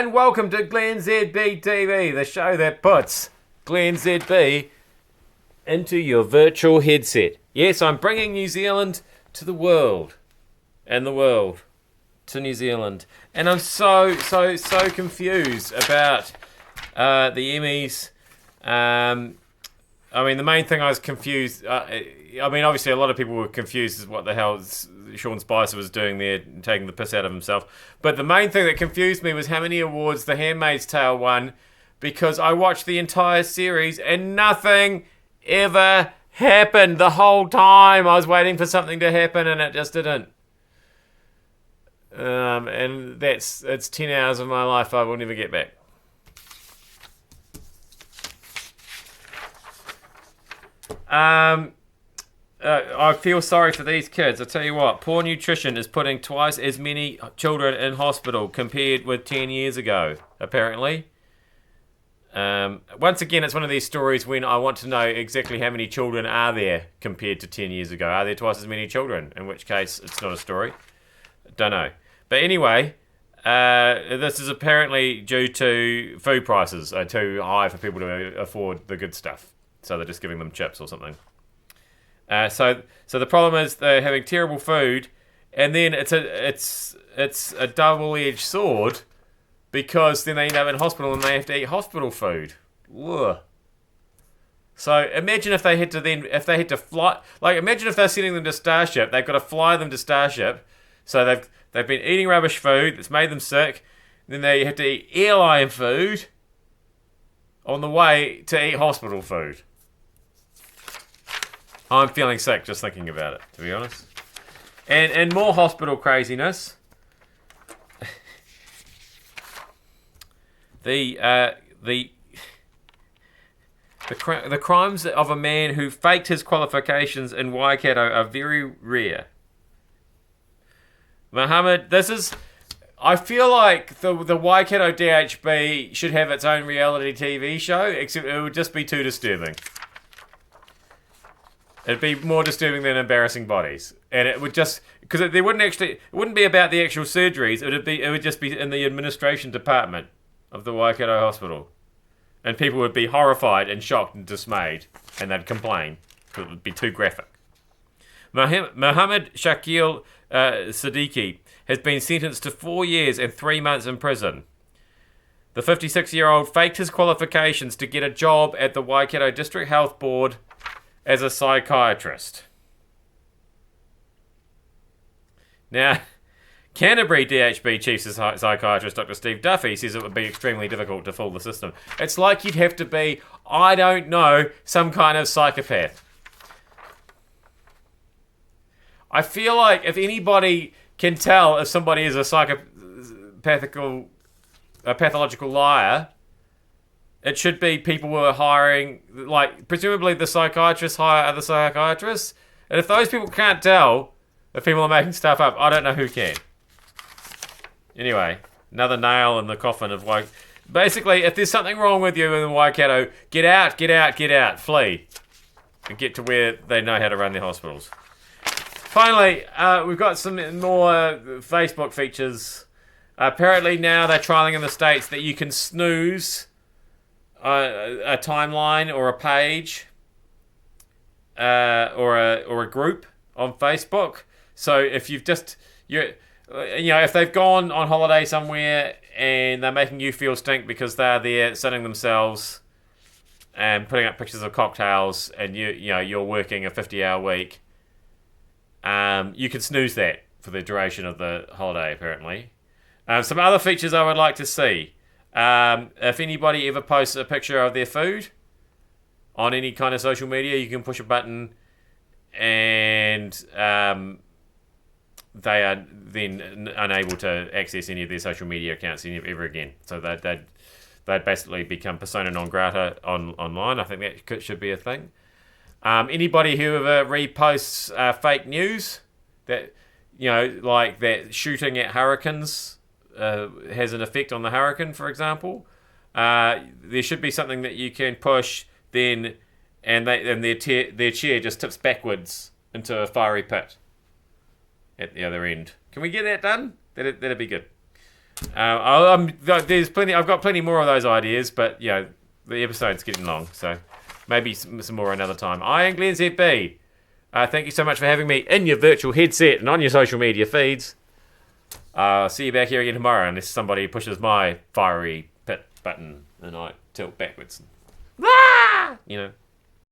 and welcome to glennzb TV, the show that puts glennzb into your virtual headset. Yes, I'm bringing New Zealand to the world, and the world to New Zealand. And I'm so confused about the Emmys. I mean, the main thing I was confused... obviously a lot of people were confused as what the hell Sean Spicer was doing there, taking the piss out of himself. But the main thing that confused me was how many awards The Handmaid's Tale won, because I watched the entire series and nothing ever happened the whole time. I was waiting for something to happen and it just didn't. And it's 10 hours of my life I will never get back. I feel sorry for these kids. I tell you what, poor nutrition is putting twice as many children in hospital compared with 10 years ago, apparently. Once again, it's one of these stories when I want to know exactly how many children are there compared to 10 years ago. Are there twice as many children? In which case, it's not a story. Don't know. But anyway, this is apparently due to food prices are too high for people to afford the good stuff. So they're just giving them chips or something. So the problem is they're having terrible food, and then it's a double-edged sword, because then they end up in hospital and they have to eat hospital food. Ugh. So imagine if they had to fly, like imagine if they're sending them to Starship, they've got to fly them to Starship, so they've been eating rubbish food that's made them sick, then they have to eat airline food on the way to eat hospital food. I'm feeling sick just thinking about it, to be honest. And more hospital craziness. The crimes of a man who faked his qualifications in Waikato are very rare. Mohammed, I feel like the Waikato DHB should have its own reality TV show, except it would just be too disturbing. It'd be more disturbing than embarrassing bodies, and it would just because it wouldn't be about the actual surgeries. It would just be in the administration department of the Waikato Hospital, and people would be horrified and shocked and dismayed, and they'd complain because it would be too graphic. Mohammed Shakil Siddiqui has been sentenced to 4 years and 3 months in prison. The 56-year-old faked his qualifications to get a job at the Waikato District Health Board as a psychiatrist. Now, Canterbury DHB Chief Psychiatrist Dr. Steve Duffy says it would be extremely difficult to fool the system. It's like you'd have to be, I don't know, some kind of psychopath. I feel like if anybody can tell if somebody is a pathological liar, it should be people who are hiring, like, presumably the psychiatrists hire other psychiatrists. And if those people can't tell if people are making stuff up, I don't know who can. Anyway, another nail in the coffin of basically, if there's something wrong with you in Waikato, get out, flee. And get to where they know how to run their hospitals. Finally, we've got some more Facebook features. Apparently now they're trialing in the States that you can snooze a timeline or a page or a group on Facebook. So if if they've gone on holiday somewhere and they're making you feel stink because they're there sunning themselves and putting up pictures of cocktails, and you're working a 50-hour week, you can snooze that for the duration of the holiday, apparently. Some other features I would like to see. If anybody ever posts a picture of their food on any kind of social media, you can push a button and they are then unable to access any of their social media accounts ever again. So they'd basically become persona non grata online. I think that should be a thing. Anybody who ever reposts fake news, that like that shooting at hurricanes has an effect on the hurricane, for example. There should be something that you can push then, and their chair just tips backwards into a fiery pit at the other end. Can we get that done? That'd be good. There's plenty. I've got plenty more of those ideas, but the episode's getting long, so maybe some more another time. I am glennzb. Thank you so much for having me in your virtual headset and on your social media feeds. I'll see you back here again tomorrow, unless somebody pushes my fiery pit button and I tilt backwards. Ah!